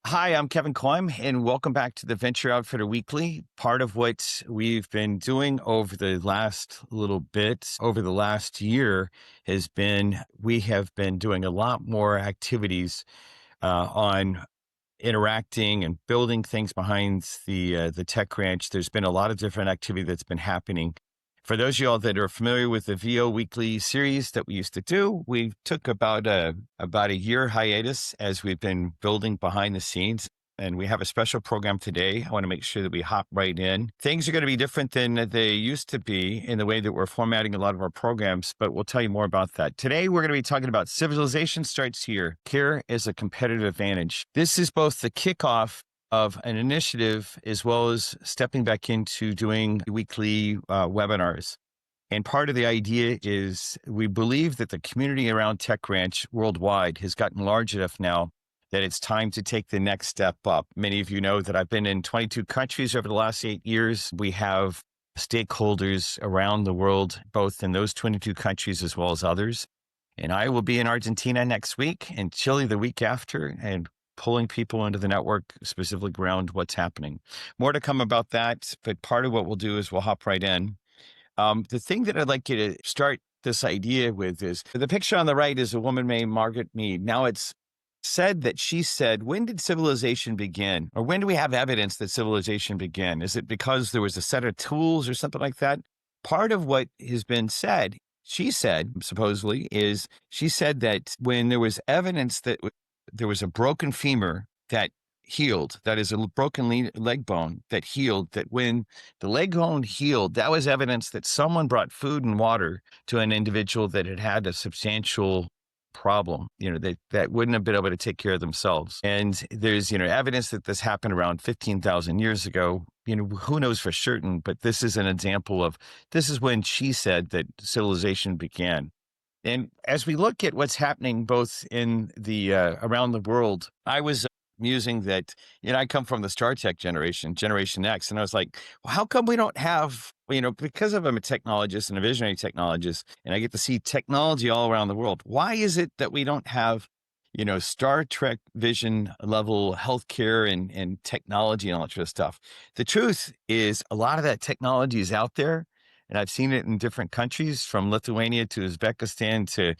Hi, I'm Kevin Coim, and welcome back to the Venture Outfitter Weekly. Part of what we've been doing over the last little bit, over the last year, has been we have been doing a lot more activities on interacting and building things behind the Tech Ranch. There's been a lot of different activity that's been happening. For those of y'all that are familiar with the VO Weekly series that we used to do, we took about a year hiatus as we've been building behind the scenes. And we have a special program today. I want to make sure that we hop right in. Things are going to be different than they used to be in the way that we're formatting a lot of our programs, but we'll tell you more about that. Today, we're going to be talking about civilization starts here. Care is a competitive advantage. This is both the kickoff of an initiative as well as stepping back into doing weekly webinars. And part of the idea is we believe that the community around Tech Ranch worldwide has gotten large enough now that it's time to take the next step up. Many of you know that I've been in 22 countries over the last 8 years. We have stakeholders around the world, both in those 22 countries as well as others. And I will be in Argentina next week and Chile the week after, and pulling people into the network specifically around what's happening. More to come about that, but part of what we'll do is we'll hop right in. The thing that I'd like you to start this idea with is the picture on the right is a woman named Margaret Mead. Now it's said that she said, when did civilization begin? Or when do we have evidence that civilization began? Is it because there was a set of tools or something like that? Part of what has been said, she said, supposedly, is she said that when there was evidence that there was a broken femur that healed, that is a broken leg bone that healed, that when the leg bone healed, that was evidence that someone brought food and water to an individual that had had a substantial problem, that wouldn't have been able to take care of themselves. And there's, evidence that this happened around 15,000 years ago. Who knows for certain, but this is an example of, this is when she said that civilization began. And as we look at what's happening both in the around the world, I was musing that, I come from the Star Trek generation, Generation X, and I was like, well, how come we don't have, because I'm a technologist and a visionary technologist, and I get to see technology all around the world. Why is it that we don't have, Star Trek vision level healthcare and technology and all that sort of stuff? The truth is a lot of that technology is out there. And I've seen it in different countries, from Lithuania to Uzbekistan to,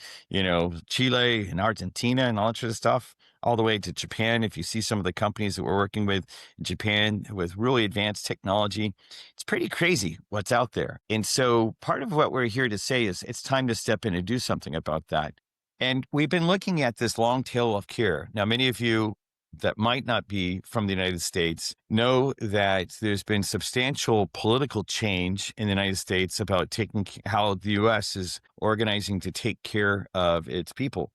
Chile and Argentina and all that sort of stuff, all the way to Japan. If you see some of the companies that we're working with in Japan with really advanced technology, it's pretty crazy what's out there. And so part of what we're here to say is it's time to step in and do something about that. And we've been looking at this long tail of care. Now, many of you that might not be from the United States know that there's been substantial political change in the United States about how the U.S. is organizing to take care of its people.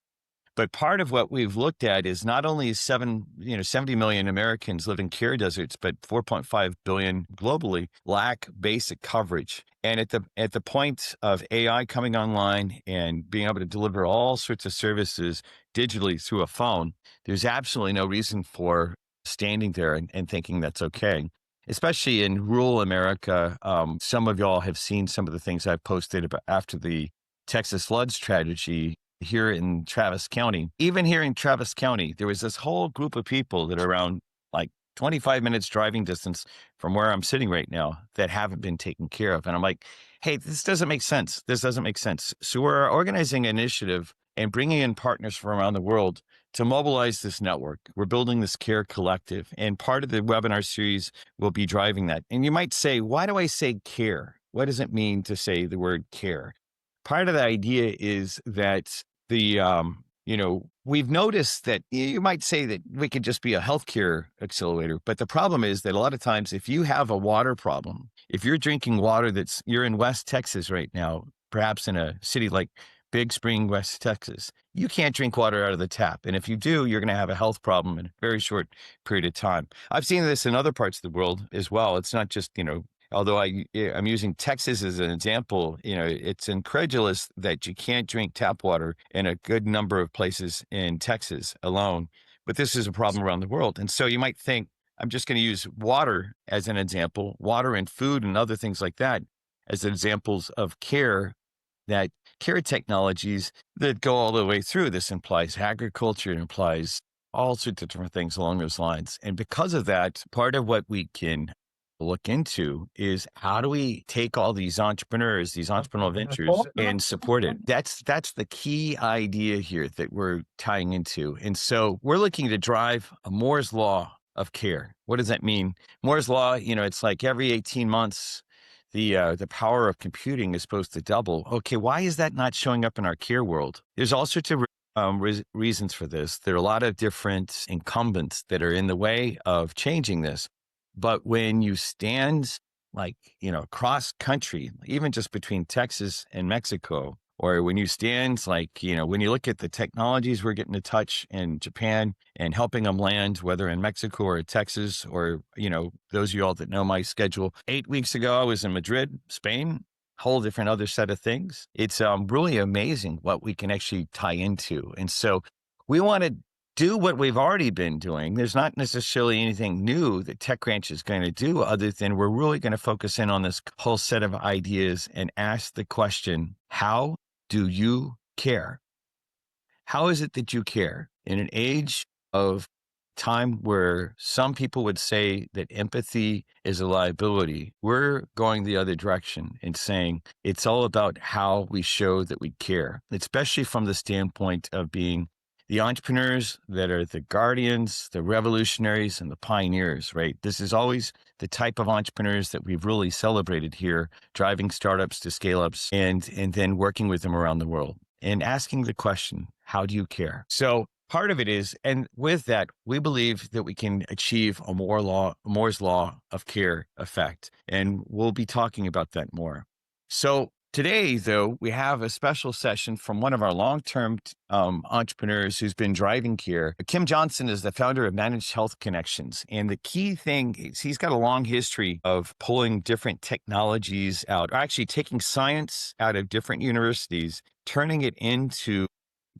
But part of what we've looked at is not only 70 million Americans live in care deserts, but 4.5 billion globally lack basic coverage. And at the point of AI coming online and being able to deliver all sorts of services digitally through a phone, there's absolutely no reason for standing there and thinking that's okay. Especially in rural America, some of y'all have seen some of the things I've posted about after the Texas floods tragedy here in Travis County. Even here in Travis County, there was this whole group of people that are around like 25 minutes driving distance from where I'm sitting right now that haven't been taken care of. And I'm like, hey, this doesn't make sense. This doesn't make sense. So we're organizing an initiative and bringing in partners from around the world to mobilize this network. We're building this care collective, and part of the webinar series will be driving that. And you might say, why do I say care? What does it mean to say the word care? Part of the idea is that we've noticed that you might say that we could just be a healthcare accelerator, but the problem is that a lot of times if you have a water problem, if you're drinking water you're in West Texas right now, perhaps in a city like Big Spring, West Texas, you can't drink water out of the tap. And if you do, you're going to have a health problem in a very short period of time. I've seen this in other parts of the world as well. It's not just, although I'm using Texas as an example, it's incredulous that you can't drink tap water in a good number of places in Texas alone. But this is a problem around the world. And so you might think, I'm just going to use water as an example, water and food and other things like that as examples of care technologies that go all the way through. This implies agriculture, it implies all sorts of different things along those lines. And because of that, part of what we can look into is how do we take all these entrepreneurs, these entrepreneurial ventures, and support it. That's the key idea here that we're tying into. And so we're looking to drive a Moore's law of care. What does that mean? Moore's law, it's like every 18 months, the power of computing is supposed to double. Okay, why is that not showing up in our care world? There's all sorts of reasons for this. There are a lot of different incumbents that are in the way of changing this. But when you stand across country, even just between Texas and Mexico, or when you stand when you look at the technologies we're getting to touch in Japan and helping them land, whether in Mexico or Texas, or, those of you all that know my schedule, 8 weeks ago, I was in Madrid, Spain, whole different other set of things. It's really amazing what we can actually tie into. And so we want to do what we've already been doing. There's not necessarily anything new that TechRanch is going to do other than we're really going to focus in on this whole set of ideas and ask the question, how do you care? How is it that you care? In an age of time where some people would say that empathy is a liability, we're going the other direction and saying it's all about how we show that we care, especially from the standpoint of being the entrepreneurs that are the guardians, the revolutionaries, and the pioneers, right? This is always the type of entrepreneurs that we've really celebrated here, driving startups to scale-ups and then working with them around the world and asking the question, how do you care? So part of it is, and with that, we believe that we can achieve a Moore's law of care effect. And we'll be talking about that more. So today, though, we have a special session from one of our long-term entrepreneurs who's been driving care. Kim Johnson is the founder of Managed Health Connections. And the key thing is he's got a long history of pulling different technologies out, or actually taking science out of different universities, turning it into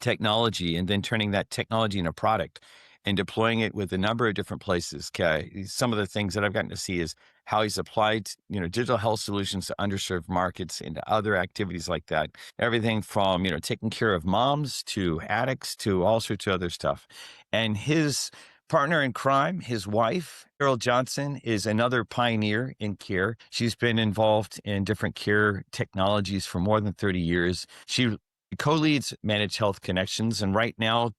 technology, and then turning that technology into product and deploying it with a number of different places. Okay. Some of the things that I've gotten to see is how he's applied, digital health solutions to underserved markets into other activities like that. Everything from, taking care of moms to addicts to all sorts of other stuff. And his partner in crime, his wife, Carol Johnson, is another pioneer in care. She's been involved in different care technologies for more than 30 years. She co-leads Managed Health Connections, and right now,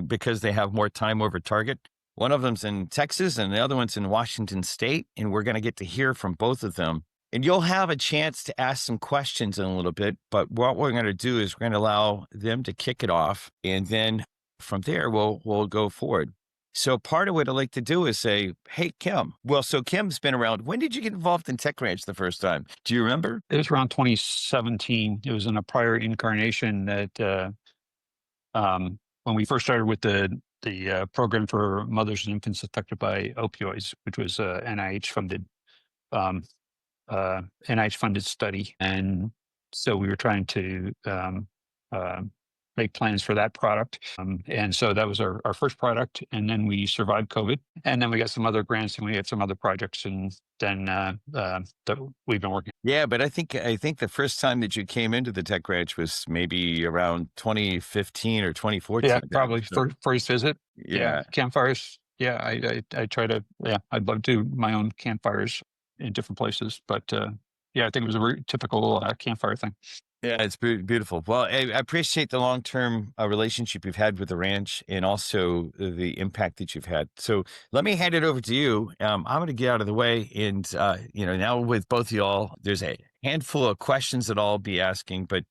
because they have more time over target, one of them's in Texas and the other one's in Washington State, and we're going to get to hear from both of them. And you'll have a chance to ask some questions in a little bit, but what we're going to do is we're going to allow them to kick it off, and then from there, we'll go forward. So part of what I like to do is say, hey, Kim. Well, so Kim's been around. When did you get involved in TechRanch the first time? Do you remember? It was around 2017. It was in a prior incarnation that when we first started with the program for mothers and infants affected by opioids, which was um, NIH funded study, and so we were trying to uh, make plans for that product, and so that was our first product, and then we survived COVID, and then we got some other grants, and we had some other projects, and then that we've been working. Yeah, but I think the first time that you came into the TechRanch was maybe around 2015 or 2014. Yeah, probably first visit. Yeah, Yeah. campfires. Yeah, I try to. Yeah, I'd love to do my own campfires in different places, but yeah, I think it was a very typical campfire thing. Yeah, it's beautiful. Well, I appreciate the long-term relationship you've had with the ranch and also the impact that you've had. So let me hand it over to you. I'm going to get out of the way. And, now with both of y'all, there's a handful of questions that I'll be asking. But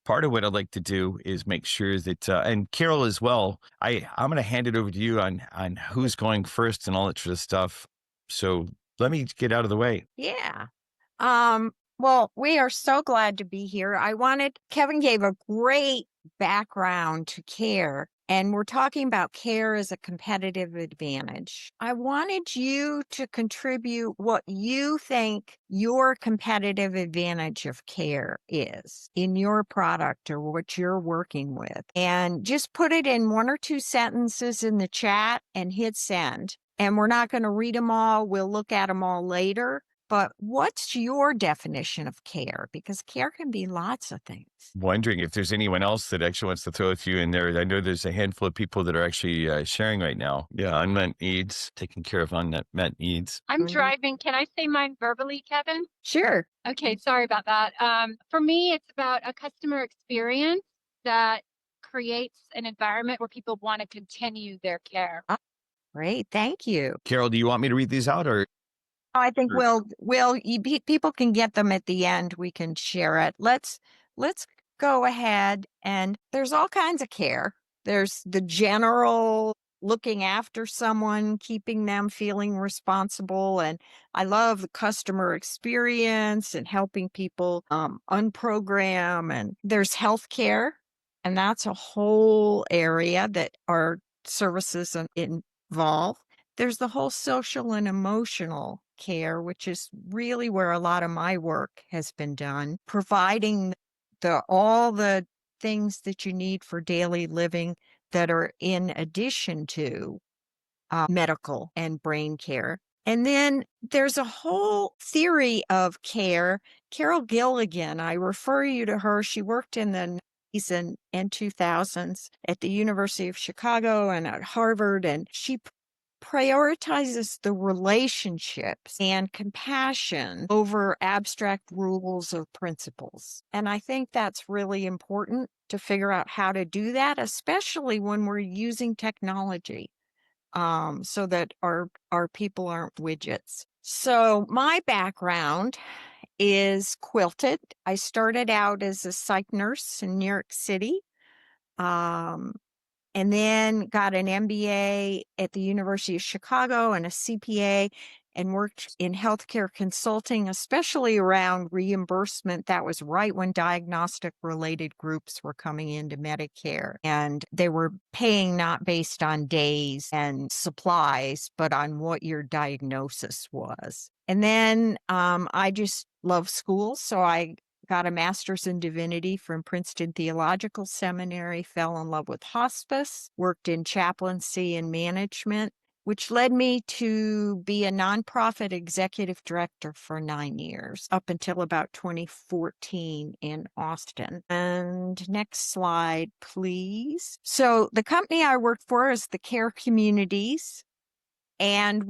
part of what I'd like to do is make sure that, and Carol as well, I'm going to hand it over to you on who's going first and all that sort of stuff. So let me get out of the way. Yeah. Well, we are so glad to be here. Kevin gave a great background to care, and we're talking about care as a competitive advantage. I wanted you to contribute what you think your competitive advantage of care is in your product or what you're working with. And just put it in 1 or 2 sentences in the chat and hit send. And we're not going to read them all. We'll look at them all later. but what's your definition of care? Because care can be lots of things. Wondering if there's anyone else that actually wants to throw a few in there. I know there's a handful of people that are actually sharing right now. Yeah, unmet needs, taking care of unmet needs. I'm Mhm. driving. Can I say mine verbally, Kevin? Sure. Okay, sorry about that. For me, it's about a customer experience that creates an environment where people want to continue their care. Great. Thank you. Carol, do you want me to read these out or? I think Sure. people can get them at the end. We can share it. Let's go ahead, and there's all kinds of care. There's the general looking after someone, keeping them feeling responsible, and I love the customer experience and helping people unprogram. And there's healthcare, and that's a whole area that our services involve. There's the whole social and emotional care, which is really where a lot of my work has been done, providing all the things that you need for daily living that are in addition to medical and brain care. And then there's a whole theory of care. Carol Gilligan, I refer you to her. She worked in the 90s and 2000s at the University of Chicago and at Harvard, and she prioritizes the relationships and compassion over abstract rules or principles. And I think that's really important to figure out how to do that, especially when we're using technology, so that our people aren't widgets. So my background is quilted. I started out as a psych nurse in New York City. And then got an MBA at the University of Chicago and a CPA, and worked in healthcare consulting, especially around reimbursement. That was right when diagnostic related groups were coming into Medicare, and they were paying not based on days and supplies, but on what your diagnosis was. And then I just love school, so I got a master's in divinity from Princeton Theological Seminary, fell in love with hospice, worked in chaplaincy and management, which led me to be a nonprofit executive director for 9 years, up until about 2014 in Austin. And next slide, please. So the company I work for is the Care Communities. And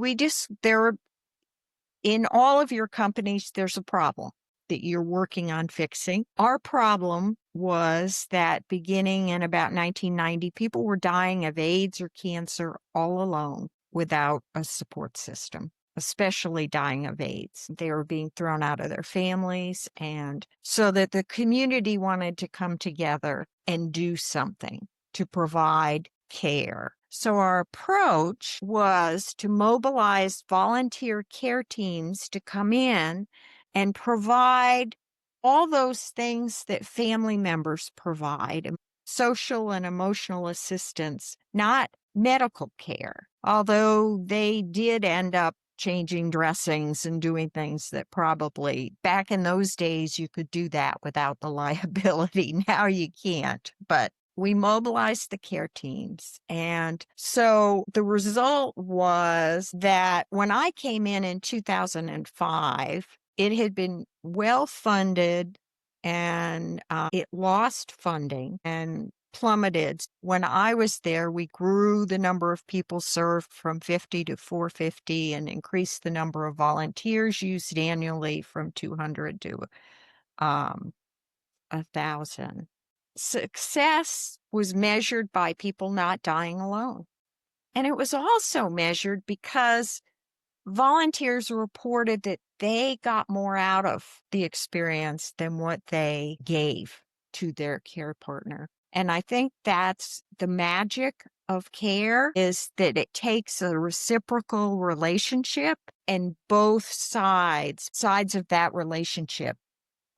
in all of your companies, there's a problem that you're working on fixing. Our problem was that beginning in about 1990, people were dying of AIDS or cancer all alone without a support system, especially dying of AIDS. They were being thrown out of their families. And so that the community wanted to come together and do something to provide care. So our approach was to mobilize volunteer care teams to come in and provide all those things that family members provide, social and emotional assistance, not medical care, although they did end up changing dressings and doing things that probably back in those days you could do that without the liability. Now you can't, but we mobilized the care teams. And so the result was that when I came in 2005, it had been well funded, and it lost funding and plummeted. When I was there, we grew the number of people served from 50 to 450 and increased the number of volunteers used annually from 200 to 1,000. Success was measured by people not dying alone. And it was also measured because volunteers reported that they got more out of the experience than what they gave to their care partner. And I think that's the magic of care, is that it takes a reciprocal relationship, and both sides of that relationship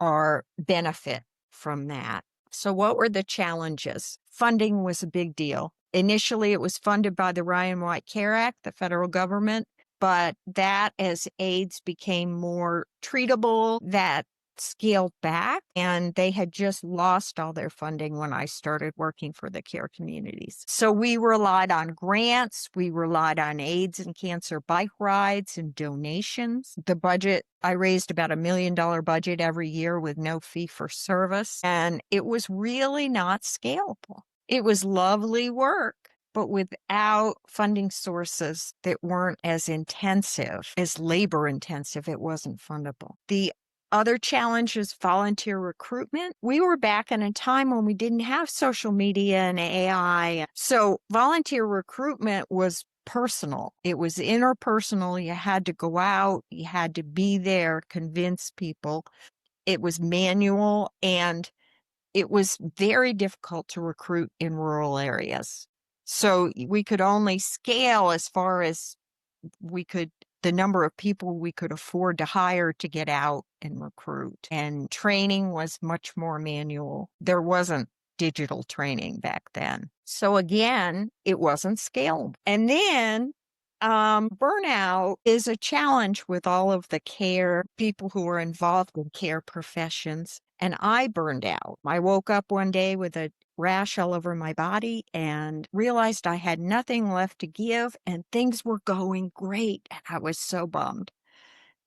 are benefit from that. So what were the challenges? Funding was a big deal. Initially, it was funded by the Ryan White Care Act, the federal government, but that as AIDS became more treatable, that scaled back, and they had just lost all their funding when I started working for the care communities. So we relied on grants, we relied on AIDS and cancer bike rides and donations. The budget, I raised about $1 million budget every year with no fee for service, and it was really not scalable. It was lovely work, but without funding sources that weren't as intensive, as labor intensive, it wasn't fundable. The other challenge is volunteer recruitment. We were back in a time when we didn't have social media and AI. So volunteer recruitment was personal. It was interpersonal. You had to go out, you had to be there, convince people. It was manual, and it was very difficult to recruit in rural areas. So we could only scale as far as we could, the number of people we could afford to hire to get out and recruit. And training was much more manual. There wasn't digital training back then. So again, it wasn't scalable. And then burnout is a challenge with all of the care people who are involved in care professions. And I burned out. I woke up one day with a rash all over my body and realized I had nothing left to give, and things were going great. And I was so bummed.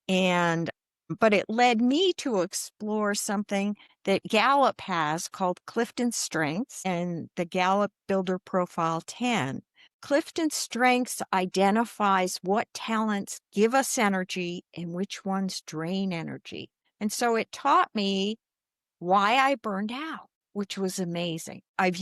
But it led me to explore something that Gallup has called Clifton Strengths and the Gallup Builder Profile 10. Clifton Strengths identifies what talents give us energy and which ones drain energy. And so it taught me why I burned out, which was amazing. I've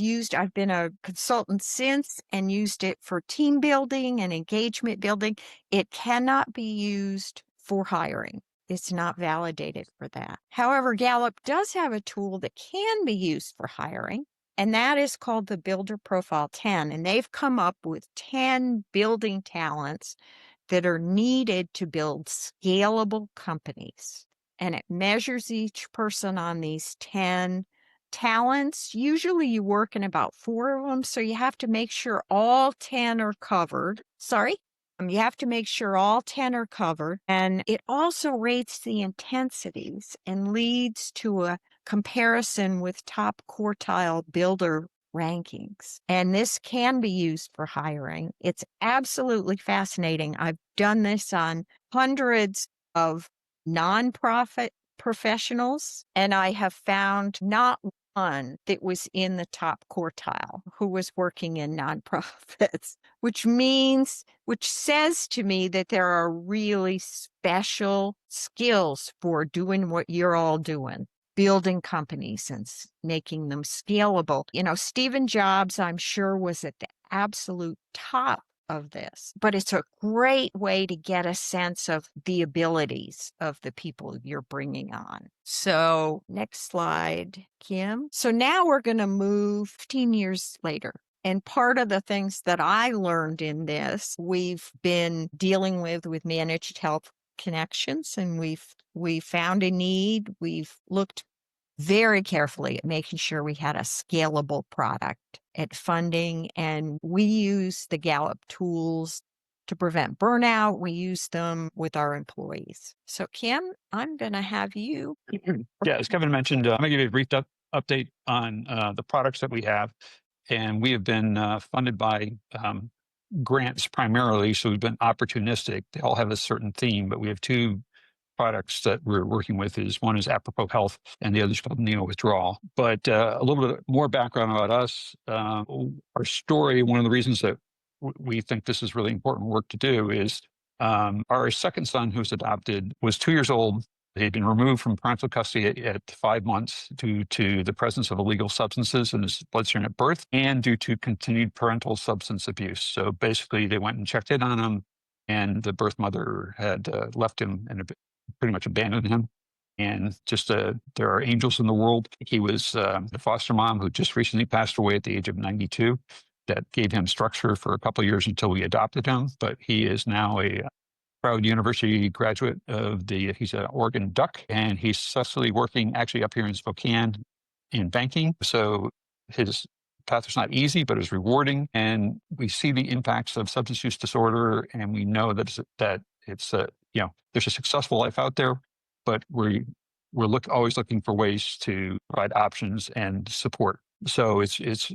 been a consultant since and used it for team building and engagement building. It cannot be used for hiring. It's not validated for that. However, Gallup does have a tool that can be used for hiring, and that is called the Builder Profile 10. And they've come up with 10 building talents that are needed to build scalable companies. And it measures each person on these 10 talents. Usually you work in about 4 of them, so you have to make sure all 10 are covered. You have to make sure all 10 are covered. And it also rates the intensities and leads to a comparison with top quartile builder rankings. And this can be used for hiring. It's absolutely fascinating. I've done this on hundreds of nonprofit professionals, and I have found not one that was in the top quartile who was working in nonprofits, which says to me that there are really special skills for doing what you're all doing, building companies and making them scalable. Stephen Jobs, I'm sure, was at the absolute top of this, but it's a great way to get a sense of the abilities of the people you're bringing on. So next slide, Kim. So now we're going to move 15 years later. And part of the things that I learned in this, we've been dealing with Managed Health Connections, and we found a need. We've looked very carefully at making sure we had a scalable product, at funding, and we use the Gallup tools to prevent burnout. We use them with our employees. So Kim, I'm going to have you. Yeah, as Kevin mentioned, I'm going to give you a brief update on the products that we have. And we have been funded by grants primarily, so we've been opportunistic. They all have a certain theme, but we have 2 products that we're working with. One is Apropos Health, and the other is called Neo Withdrawal. But a little bit more background about us. Our story, one of the reasons that we think this is really important work to do is our second son, who's adopted, was 2 years old. He had been removed from parental custody at 5 months due to the presence of illegal substances in his bloodstream at birth and due to continued parental substance abuse. So basically, they went and checked in on him, and the birth mother had left him and pretty much abandoned him. And just there are angels in the world. He was a foster mom who just recently passed away at the age of 92. That gave him structure for a couple of years until we adopted him. But he is now a proud university graduate he's an Oregon Duck, and he's successfully working actually up here in Spokane in banking. So his path was not easy, but it was rewarding. And we see the impacts of substance use disorder, and we know that it's there's a successful life out there, but we we're always looking for ways to provide options and support. So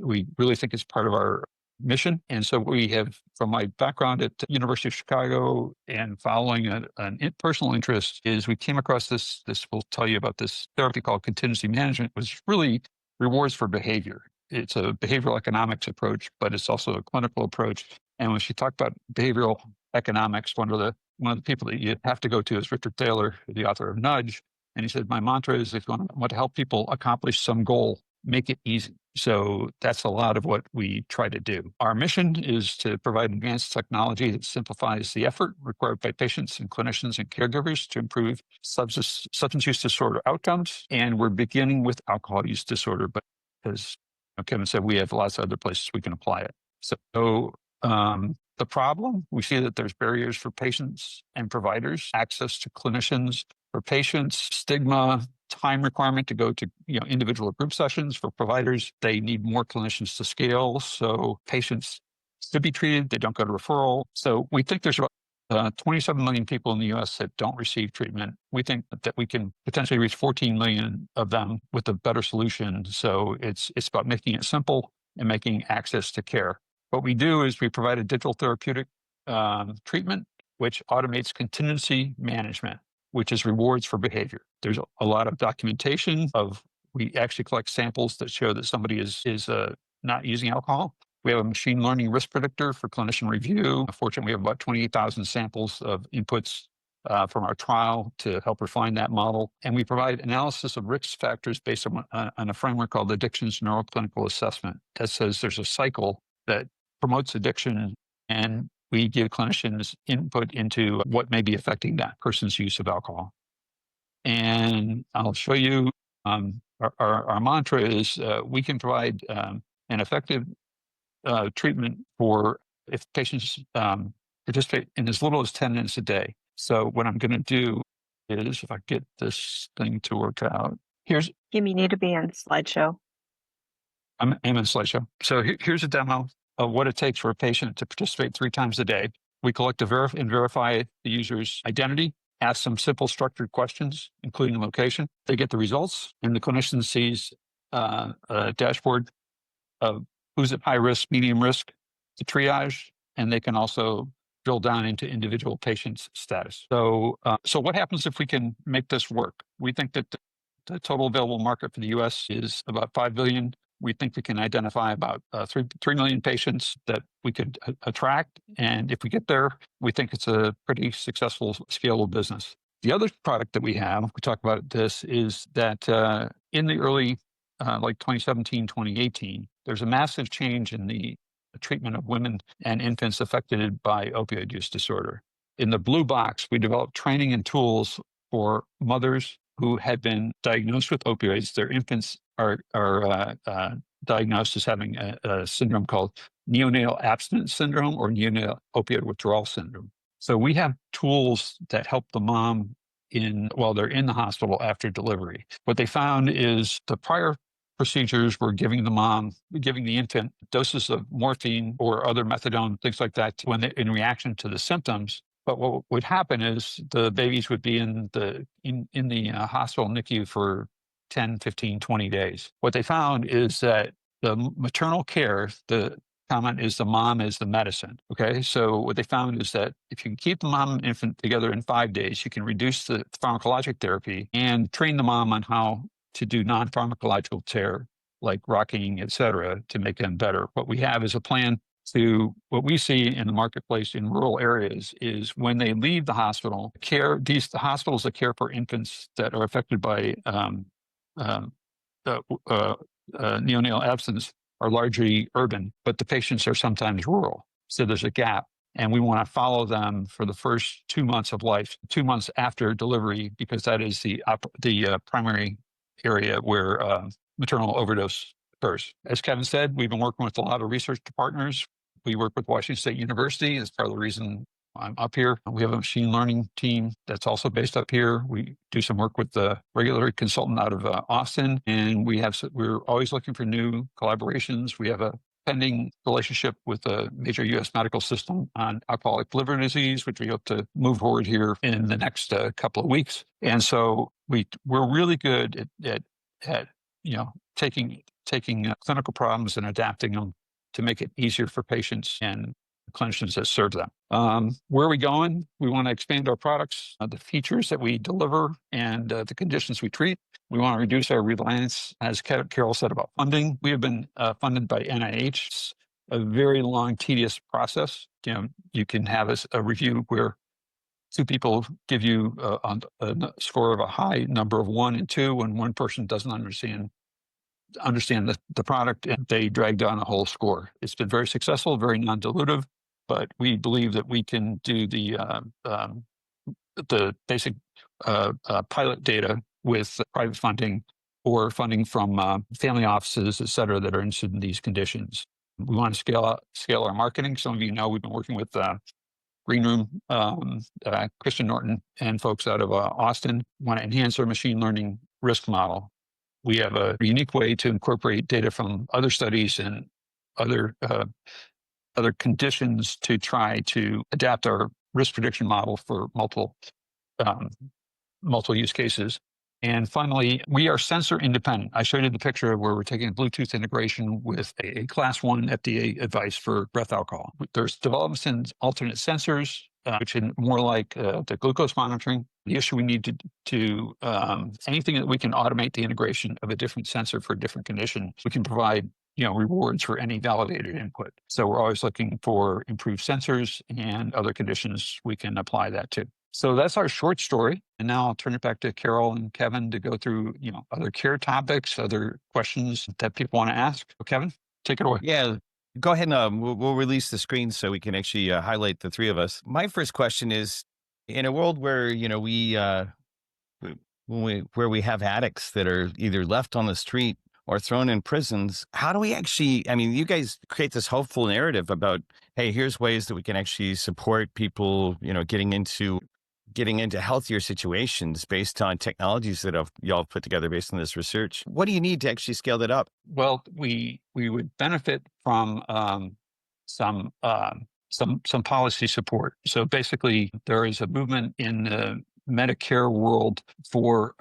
we really think it's part of our mission. And so we have, from my background at the University of Chicago and following an personal interest, is we came across this will tell you about this therapy called contingency management, which really rewards for behavior. It's a behavioral economics approach, but it's also a clinical approach. And when she talked about behavioral economics, one of the people that you have to go to is Richard Thaler, the author of Nudge. And he said, my mantra is, if you want to help people accomplish some goal, make it easy. So that's a lot of what we try to do. Our mission is to provide advanced technology that simplifies the effort required by patients and clinicians and caregivers to improve substance use disorder outcomes. And we're beginning with alcohol use disorder, but as Kevin said, we have lots of other places we can apply it. So the problem, we see that there's barriers for patients and providers, access to clinicians. For patients, stigma, time requirement to go to individual group sessions. For providers, they need more clinicians to scale. So patients should be treated, they don't go to referral. So we think there's about 27 million people in the US that don't receive treatment. We think that we can potentially reach 14 million of them with a better solution. So it's about making it simple and making access to care. What we do is we provide a digital therapeutic treatment, which automates contingency management, which is rewards for behavior. There's a lot of documentation we actually collect samples that show that somebody is not using alcohol. We have a machine learning risk predictor for clinician review. Fortunately, we have about 28,000 samples of inputs from our trial to help refine that model. And we provide analysis of risk factors based on a framework called Addictions Neuroclinical Assessment that says there's a cycle that promotes addiction, and we give clinicians input into what may be affecting that person's use of alcohol. And I'll show you our mantra is we can provide an effective treatment for if patients participate in as little as 10 minutes a day. So what I'm going to do is, if I get this thing to work out, Kim, you need to be on slideshow. I'm in slideshow. So here's a demo of what it takes for a patient to participate 3 times a day. We collect and verify the user's identity, ask some simple structured questions, including location. They get the results, and the clinician sees a dashboard of who's at high risk, medium risk, to triage, and they can also drill down into individual patients' status. So what happens if we can make this work? We think that the total available market for the U.S. is about $5 billion. We think we can identify about 3 million patients that we could attract. And if we get there, we think it's a pretty successful, scalable business. The other product that we have, we talk about this, is that in the early, like 2017, 2018, there's a massive change in the treatment of women and infants affected by opioid use disorder. In the blue box, we developed training and tools for mothers who had been diagnosed with opioids. Their infants are diagnosed as having a syndrome called neonatal abstinence syndrome or neonatal opioid withdrawal syndrome. So we have tools that help the mom while they're in the hospital after delivery. What they found is the prior procedures were giving the infant doses of morphine or other methadone, things like that, in reaction to the symptoms. But what would happen is the babies would be in the hospital NICU for 10, 15, 20 days. What they found is that the maternal care, the comment is the mom is the medicine. Okay. So what they found is that if you can keep the mom and infant together in 5 days, you can reduce the pharmacologic therapy and train the mom on how to do non-pharmacological care, like rocking, et cetera, to make them better. What we have is a plan to what we see in the marketplace in rural areas is when they leave the hospital, the hospitals that care for infants that are affected by neonatal abstinence are largely urban, but the patients are sometimes rural. So there's a gap. And we want to follow them for the first 2 months of life, 2 months after delivery, because that is the primary area where maternal overdose occurs. As Kevin said, we've been working with a lot of research partners. We work with Washington State University. That's part of the reason I'm up here. We have a machine learning team that's also based up here. We do some work with the regulatory consultant out of Austin, and we're always looking for new collaborations. We have a pending relationship with a major U.S. medical system on alcoholic liver disease, which we hope to move forward here in the next couple of weeks. And so we're really good at taking clinical problems and adapting them to make it easier for patients and clinicians that serve them. Where are we going? We want to expand our products, the features that we deliver, and the conditions we treat. We want to reduce our reliance, as Carol said, about funding. We have been funded by NIH. It's a very long, tedious process. You can have a review where two people give you a score of a high number of 1 and 2, and one person doesn't understand the product, and they drag down the whole score. It's been very successful, very non-dilutive, but we believe that we can do the basic pilot data with private funding or funding from family offices, et cetera, that are interested in these conditions. We want to scale our marketing. Some of you know we've been working with Green Room, Christian Norton, and folks out of Austin. Want to enhance our machine learning risk model. We have a unique way to incorporate data from other studies and other conditions to try to adapt our risk prediction model for multiple use cases. And finally, we are sensor independent. I showed you the picture where we're taking a Bluetooth integration with a Class 1 FDA advice for breath alcohol. There's developments in alternate sensors, which are more like the glucose monitoring. The issue we need to anything that we can automate the integration of a different sensor for a different condition, we can provide rewards for any validated input. So we're always looking for improved sensors and other conditions we can apply that to. So that's our short story. And now I'll turn it back to Carol and Kevin to go through, other care topics, other questions that people want to ask. So Kevin, take it away. Yeah, go ahead and we'll release the screen so we can actually highlight the three of us. My first question is, in a world where, where we have addicts that are either left on the street or thrown in prisons, how do we actually, you guys create this hopeful narrative about, hey, here's ways that we can actually support people, getting into healthier situations based on technologies that y'all put together based on this research. What do you need to actually scale that up? Well, we would benefit from some policy support. So basically, there is a movement in the Medicare world for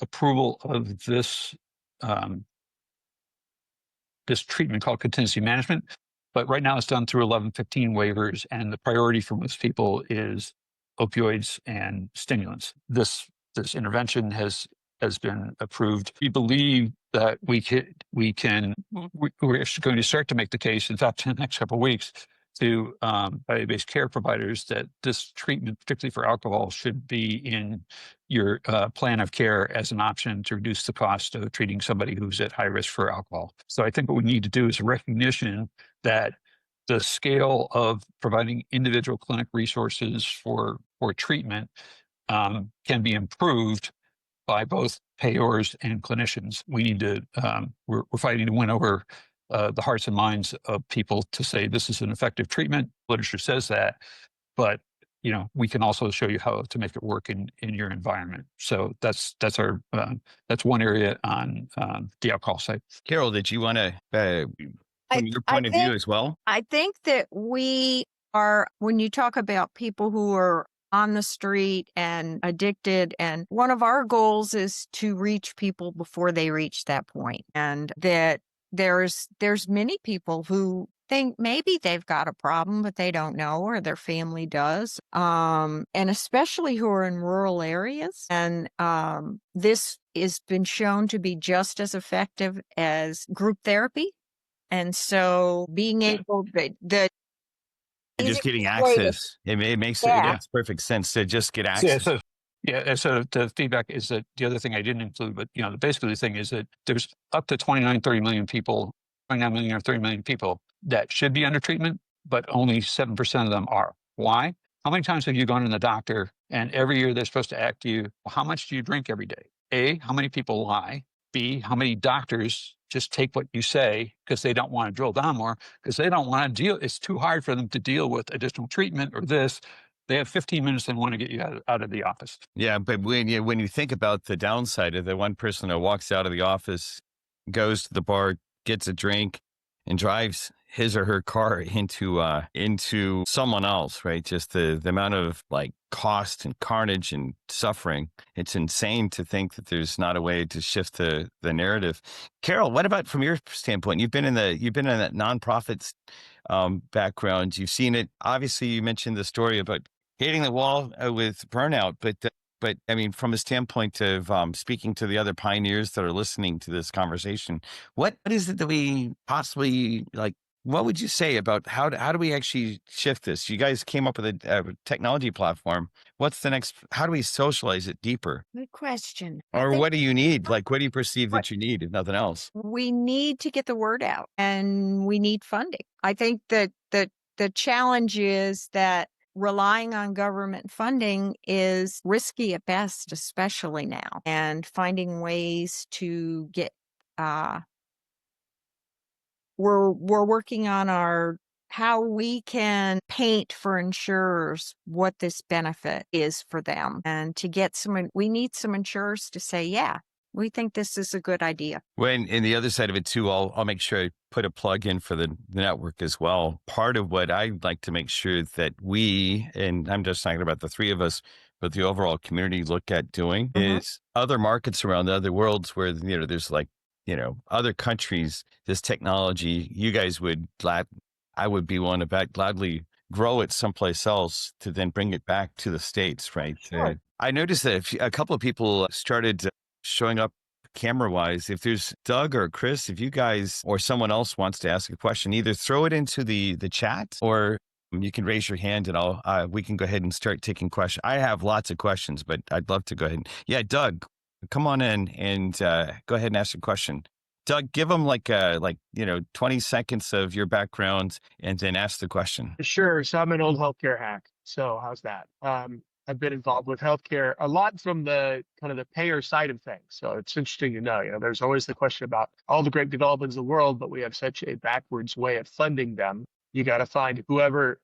approval of this treatment called contingency management. But right now it's done through 1115 waivers, and the priority for most people is opioids and stimulants. This intervention has been approved. We believe that we're actually going to start to make the case, in fact, in the next couple of weeks, to value-based care providers that this treatment, particularly for alcohol, should be in your plan of care as an option to reduce the cost of treating somebody who's at high risk for alcohol. So I think what we need to do is a recognition that the scale of providing individual clinic resources for treatment can be improved by both payors and clinicians. We need to, we're fighting to win over the hearts and minds of people to say this is an effective treatment. Literature says that, but we can also show you how to make it work in your environment. So that's one area on the alcohol side. Carol, did you want to, from your point of view as well? I think that we are, when you talk about people who are on the street and addicted, and one of our goals is to reach people before they reach that point, and that there's many people who think maybe they've got a problem, but they don't know, or their family does. And especially who are in rural areas. And this has been shown to be just as effective as group therapy. And so being able And just getting access, it makes perfect sense to just get access. So the feedback is that the other thing I didn't include, but basically the thing is that there's up to 29 million or 30 million people that should be under treatment, but only 7% of them are. Why? How many times have you gone to the doctor and every year they're supposed to ask you, well, how much do you drink every day? A, how many people lie? B, how many doctors just take what you say because they don't want to drill down more, because they don't want to deal. It's too hard for them to deal with additional treatment or this. They have 15 minutes and want to get you out of the office. Yeah, but when you think about the downside of the one person that walks out of the office, goes to the bar, gets a drink, and drives his or her car into someone else, right? Just the amount of like cost and carnage and suffering. It's insane to think that there's not a way to shift the narrative. Carol, what about from your standpoint? You've been in that nonprofits background. You've seen it. Obviously, you mentioned the story about hitting the wall with burnout, but I mean, from a standpoint of speaking to the other pioneers that are listening to this conversation, what is it that we possibly like? What would you say about how do we actually shift this? You guys came up with a technology platform. What's the next? How do we socialize it deeper? Good question. I Or think what do you need? Like, what do you perceive what that you need, if nothing else? we need to get the word out, and we need funding. I think that the challenge is that relying on government funding is risky at best, especially now, and finding ways to get we're working on our how we can paint for insurers what this benefit is for them, and to get we need some insurers to say, yeah, we think this is a good idea. When in the other side of it too, I'll make sure I put a plug in for the network as well. Part of what I like to make sure that we, and I'm just talking about the three of us, but the overall community look at doing is other markets around the other worlds where, there's like, other countries, this technology, you guys I would be one to gladly grow it someplace else to then bring it back to the States, right? Sure. I noticed that a couple of people started showing up camera wise. If there's Doug or Chris, if you guys or someone else wants to ask a question, either throw it into the chat or you can raise your hand and we can go ahead and start taking questions. I have lots of questions, but I'd love to go ahead. Yeah, Doug, come on in and go ahead and ask a question. Doug, give them 20 seconds of your background and then ask the question. Sure. So I'm an old healthcare hack. So how's that? I've been involved with healthcare a lot from the kind of the payer side of things. So it's interesting to know, there's always the question about all the great developments in the world, but we have such a backwards way of funding them. You got to find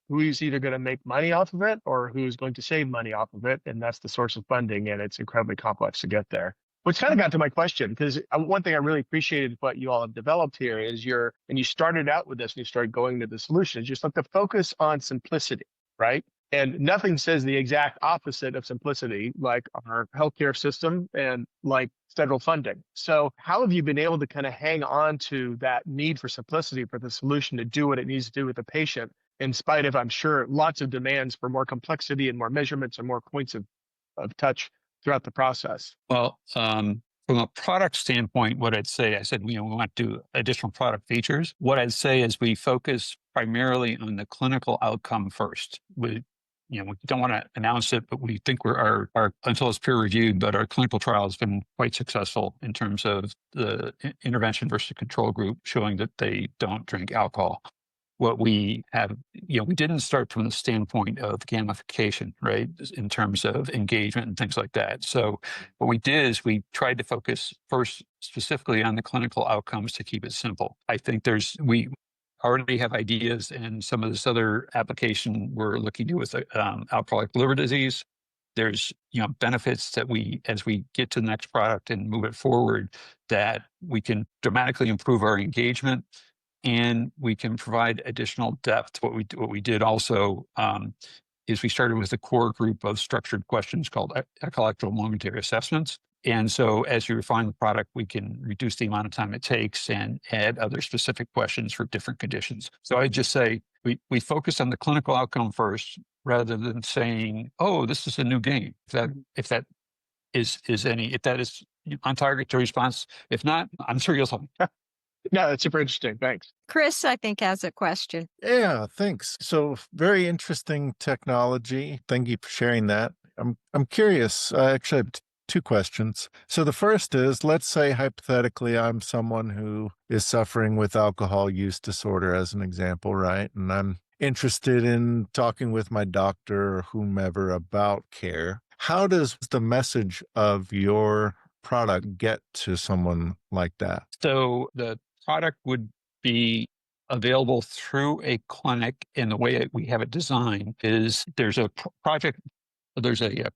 who's either going to make money off of it or who's going to save money off of it. And that's the source of funding. And it's incredibly complex to get there. Which kind of got to my question, because one thing I really appreciated what you all have developed here is and you started out with this and you started going to the solutions, just like the focus on simplicity, right? And nothing says the exact opposite of simplicity, like our healthcare system and like federal funding. So how have you been able to kind of hang on to that need for simplicity for the solution to do what it needs to do with the patient, in spite of, I'm sure, lots of demands for more complexity and more measurements and more points of touch throughout the process? Well, from a product standpoint, what I'd say, I said, we want to do additional product features. What I'd say is we focus primarily on the clinical outcome first. We don't want to announce it, but we think our until it's peer reviewed, but our clinical trial has been quite successful in terms of the intervention versus control group showing that they don't drink alcohol. What we have, we didn't start from the standpoint of gamification, right, in terms of engagement and things like that. So what we did is we tried to focus first specifically on the clinical outcomes to keep it simple. I think we already have ideas and some of this other application we're looking to with alcoholic liver disease. There's, benefits that as we get to the next product and move it forward, that we can dramatically improve our engagement. And we can provide additional depth. What we did also is we started with a core group of structured questions called ecological momentary assessments. And so as you refine the product, we can reduce the amount of time it takes and add other specific questions for different conditions. So I just say we focus on the clinical outcome first, rather than saying, "Oh, this is a new game." If that is on target to response. If not, I'm sure you'll tell me. No, that's super interesting. Thanks. Chris, I think, has a question. Yeah, thanks. So very interesting technology. Thank you for sharing that. I'm curious. I actually have two questions. So the first is, let's say hypothetically I'm someone who is suffering with alcohol use disorder as an example, right? And I'm interested in talking with my doctor or whomever about care. How does the message of your product get to someone like that? So the product would be available through a clinic, and the way we have it designed is there's a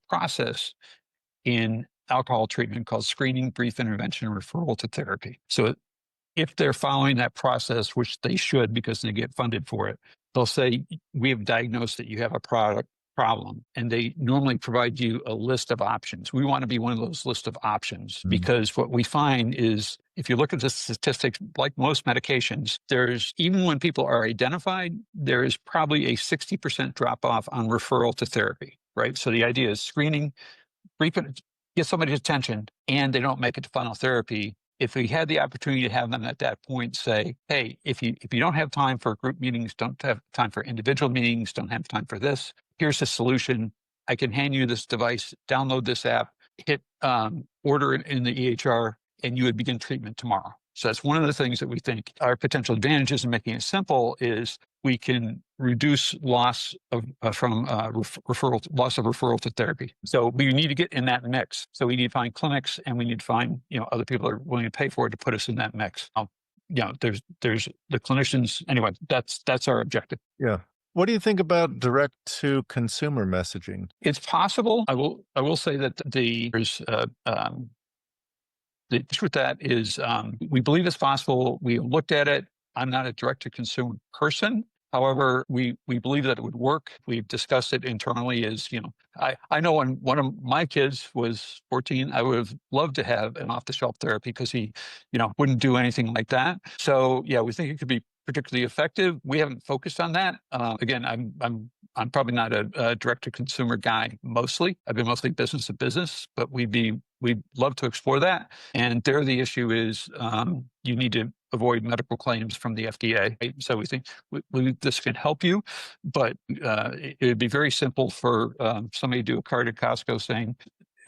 process in alcohol treatment called screening, brief intervention, referral to therapy. So if they're following that process, which they should because they get funded for it, they'll say, we have diagnosed that you have a product problem, and they normally provide you a list of options. We want to be one of those list of options because what we find is if you look at the statistics, like most medications, there's, even when people are identified, there is probably a 60% drop off on referral to therapy, right? So the idea is screening, get somebody's attention, and they don't make it to final therapy. If we had the opportunity to have them at that point say, hey, if you don't have time for group meetings, don't have time for individual meetings, don't have time for this, here's the solution. I can hand you this device, download this app, hit order it in the EHR, and you would begin treatment tomorrow. So that's one of the things that we think our potential advantages in making it simple is we can reduce loss of referral to therapy. So we need to get in that mix. So we need to find clinics, and we need to find other people that are willing to pay for it to put us in that mix. There's the clinicians. Anyway, that's our objective. Yeah. What do you think about direct to consumer messaging? It's possible. I will say that there's the issue with that is we believe it's possible. We looked at it. I'm not a direct to consumer person. However, we believe that it would work. We've discussed it internally as, I know when one of my kids was 14, I would have loved to have an off-the-shelf therapy because he, wouldn't do anything like that. So yeah, we think it could be particularly effective. We haven't focused on that. Again, I'm probably not a direct-to-consumer guy mostly. I've been mostly business to business, but we'd love to explore that. And there, the issue is you need to avoid medical claims from the FDA. Right? So we think this can help you, but it would be very simple for somebody to do a card at Costco saying,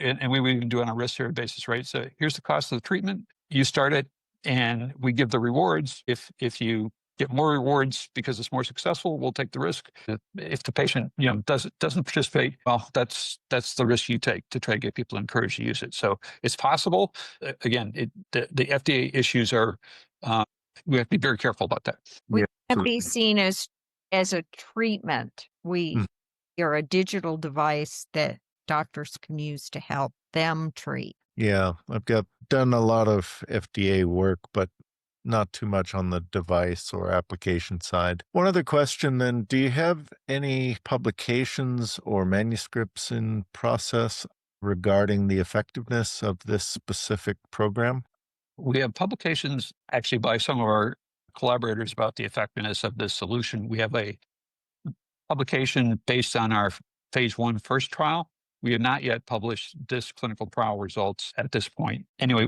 and we would even do it on a risk-sharing basis, right? So here's the cost of the treatment. You start it, and we give the rewards. If you get more rewards because it's more successful, we'll take the risk. If the patient, doesn't participate, well, that's the risk you take to try to get people encouraged to use it. So it's possible. Again, the FDA issues are, we have to be very careful about that. We Yeah, can't be seen as a treatment. You're a digital device that doctors can use to help them treat. Yeah, I've done a lot of FDA work, but not too much on the device or application side. One other question then, do you have any publications or manuscripts in process regarding the effectiveness of this specific program? We have publications actually by some of our collaborators about the effectiveness of this solution. We have a publication based on our phase 1 first trial. We have not yet published this clinical trial results at this point. Anyway,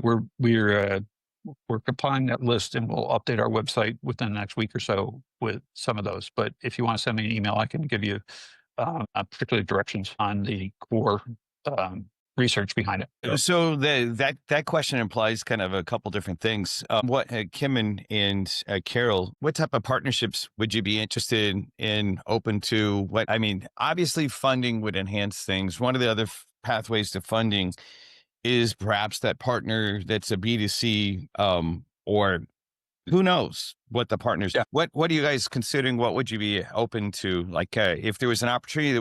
we're compiling that list, and we'll update our website within the next week or so with some of those. But if you want to send me an email, I can give you particular directions on the core research behind it. So that question implies kind of a couple different things. What Kim and Carol, what type of partnerships would you be interested in, open to? Obviously funding would enhance things. One of the other pathways to funding is perhaps that partner that's a B2C, or who knows what the partners. Yeah. What are you guys considering? What would you be open to? Like if there was an opportunity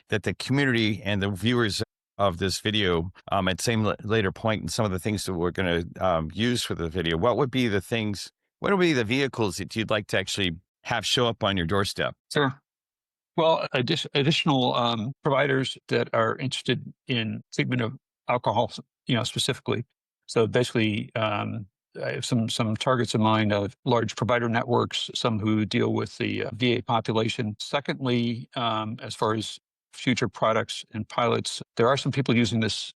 that the community and the viewers of this video at same later point, and some of the things that we're going to use for the video, what would be the vehicles that you'd like to actually have show up on your doorstep? Sure. Well, additional providers that are interested in treatment of alcohol, specifically. So basically, I have some targets in mind of large provider networks, some who deal with the VA population. Secondly, as far as future products and pilots, there are some people using this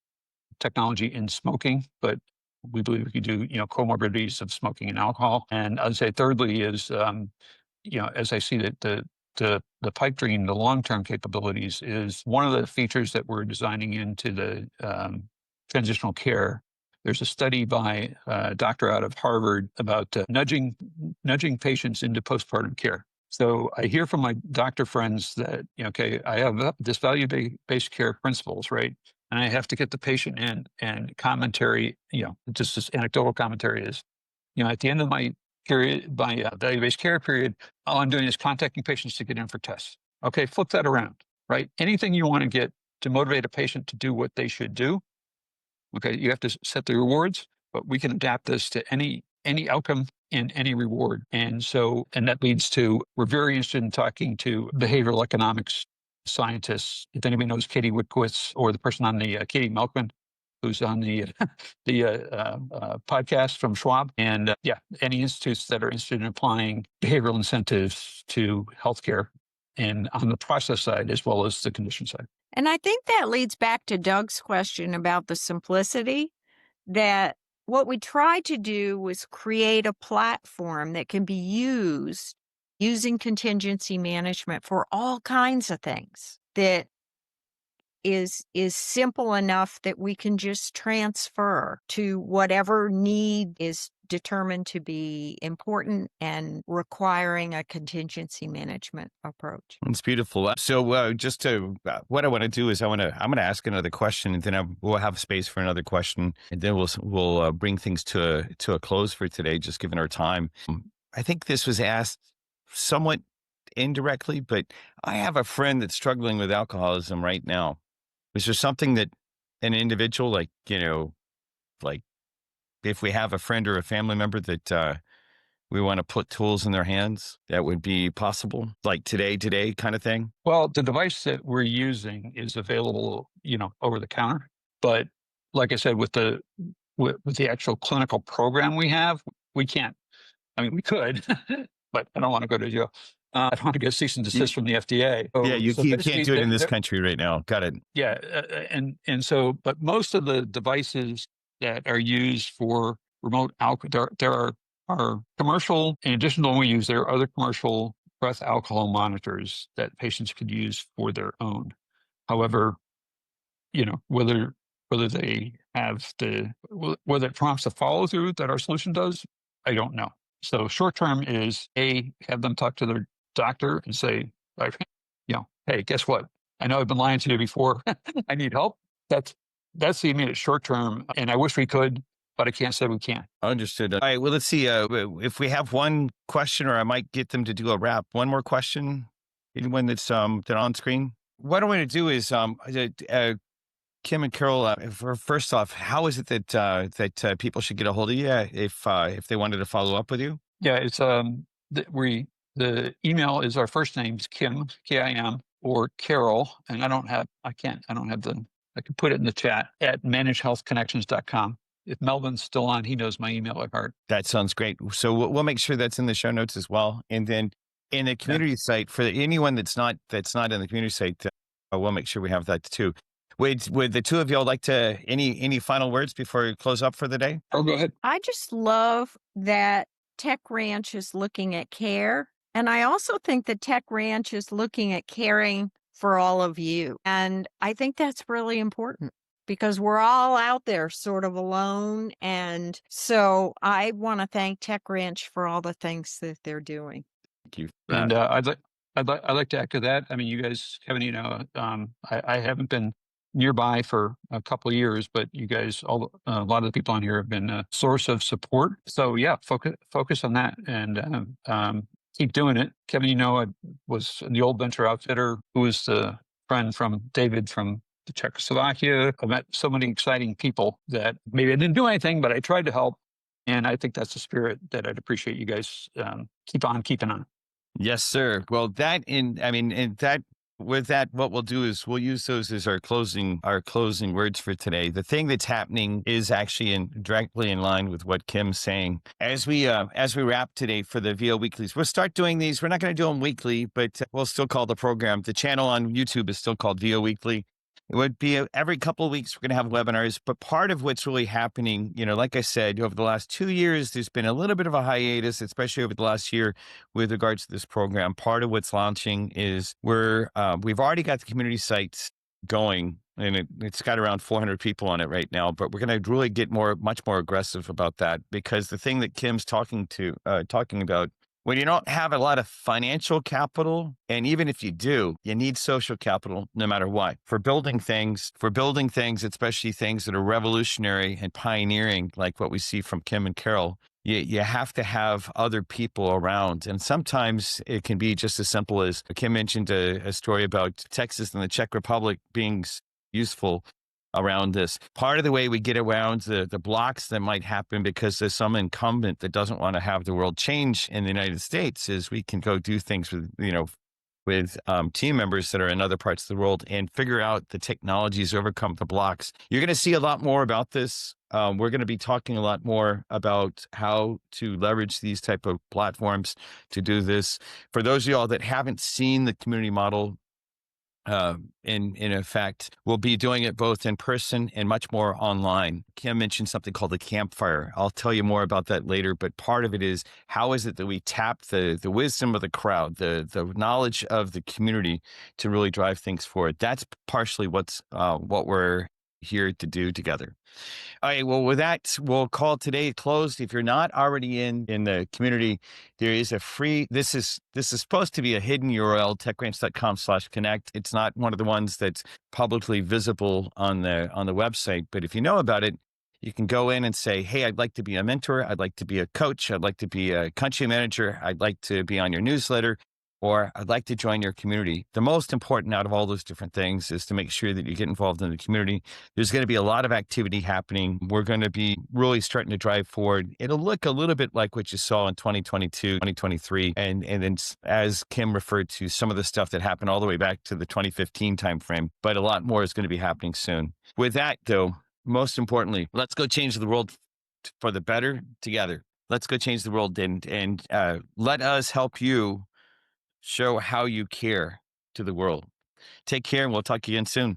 technology in smoking, but we believe we could do, comorbidities of smoking and alcohol. And I'd say thirdly is, as I see that the pipe dream, the long-term capabilities is one of the features that we're designing into the transitional care. There's a study by a doctor out of Harvard about nudging patients into postpartum care. So I hear from my doctor friends that, I have this value-based care principles, right? And I have to get the patient in, and commentary, just this anecdotal commentary is, at the end of my period, my value-based care period, all I'm doing is contacting patients to get in for tests. Okay, flip that around, right? Anything you want to get to motivate a patient to do what they should do, okay, you have to set the rewards, but we can adapt this to any any outcome and any reward. And that leads to, we're very interested in talking to behavioral economics scientists. If anybody knows Katie Witkowitz, or the person on the Katie Melkman, who's on the podcast from Schwab, and any institutes that are interested in applying behavioral incentives to healthcare, and on the process side as well as the condition side. And I think that leads back to Doug's question about the simplicity, that what we tried to do was create a platform that can be used using contingency management for all kinds of things, that is simple enough that we can just transfer to whatever need is determined to be important and requiring a contingency management approach. It's beautiful. So just to, what I want to do is I'm going to ask another question, and then we'll have space for another question, and then we'll bring things to a close for today, just given our time. I think this was asked somewhat indirectly, but I have a friend that's struggling with alcoholism right now. Is there something that an individual, like if we have a friend or a family member that we want to put tools in their hands, that would be possible, like today kind of thing? Well, the device that we're using is available, over the counter. But like I said, with the actual clinical program we have, we can't. I mean, we could, but I don't want to go to jail. I don't want to get cease and desist from the FDA. You can't do it in this country right now. Got it. Yeah, but most of the devices that are used for remote alcohol, there are commercial. In addition to the one we use, there are other commercial breath alcohol monitors that patients could use for their own. However, whether they have whether it prompts the follow through that our solution does, I don't know. So short term is have them talk to their doctor and say, hey, guess what? I know I've been lying to you before. I need help. That's the immediate short term. And I wish we could, but I can't say we can't. Understood. All right. Well, let's see if we have one question, or I might get them to do a wrap. One more question. Anyone that's on screen? What I want to do is Kim and Carol, first off, how is it that people should get a hold of you if they wanted to follow up with you? Yeah, it's the email is our first name's Kim, Kim, or Carol, and I can put it in the chat at managehealthconnections.com. If Melvin's still on, he knows my email by heart. That sounds great. So we'll make sure that's in the show notes as well. And then in the community site, for anyone that's not in the community site, we'll make sure we have that too. Would the two of y'all like to, any final words before we close up for the day? Oh, go ahead. I just love that Tech Ranch is looking at care. And I also think that Tech Ranch is looking at caring for all of you. And I think that's really important, because we're all out there sort of alone. And so I want to thank Tech Ranch for all the things that they're doing. Thank you. And I'd like to echo that. I mean, you guys, Kevin, I haven't been nearby for a couple of years, but you guys, a lot of the people on here have been a source of support. So yeah, focus on that, and keep doing it. Kevin, I was the old venture outfitter who was the friend from David from the Czechoslovakia. I met so many exciting people that maybe I didn't do anything, but I tried to help. And I think that's the spirit that I'd appreciate you guys keep on keeping on. Yes, sir. Well, with that, what we'll do is we'll use those as our closing words for today. The thing that's happening is actually directly in line with what Kim's saying. As we wrap today for the VO Weeklies, we'll start doing these. We're not going to do them weekly, but we'll still call the channel on YouTube is still called VO Weekly. It would be every couple of weeks, we're going to have webinars, but part of what's really happening, like I said, over the last 2 years, there's been a little bit of a hiatus, especially over the last year with regards to this program. Part of what's launching is we've already got the community sites going, and it's got around 400 people on it right now, but we're going to really get much more aggressive about that, because the thing that Kim's talking about, when you don't have a lot of financial capital, and even if you do, you need social capital no matter what. For building things, especially things that are revolutionary and pioneering, like what we see from Kim and Carol, you have to have other people around. And sometimes it can be just as simple as Kim mentioned a story about Texas and the Czech Republic being useful. around this. Part of the way we get around the blocks that might happen because there's some incumbent that doesn't want to have the world change in the United States is we can go do things with, with team members that are in other parts of the world and figure out the technologies, overcome the blocks. You're going to see a lot more about this. We're going to be talking a lot more about how to leverage these type of platforms to do this. For those of y'all that haven't seen the community model, in effect, we'll be doing it both in person and much more online. Kim mentioned something called the campfire. I'll tell you more about that later, but part of it is how is it that we tap the wisdom of the crowd, the knowledge of the community to really drive things forward. That's partially what we're here to do together. All right. Well, with that, we'll call today closed. If you're not already in the community, there is a free. This is supposed to be a hidden URL, techgrants.com/connect. It's not one of the ones that's publicly visible on the website. But if you know about it, you can go in and say, "Hey, I'd like to be a mentor. I'd like to be a coach. I'd like to be a country manager. I'd like to be on your newsletter." Or I'd like to join your community. The most important out of all those different things is to make sure that you get involved in the community. There's going to be a lot of activity happening. We're going to be really starting to drive forward. It'll look a little bit like what you saw in 2022, 2023. And then as Kim referred to, some of the stuff that happened all the way back to the 2015 timeframe, but a lot more is going to be happening soon. With that, though, most importantly, let's go change the world for the better together. Let's go change the world and let us help you show how you care to the world. Take care, and we'll talk again soon.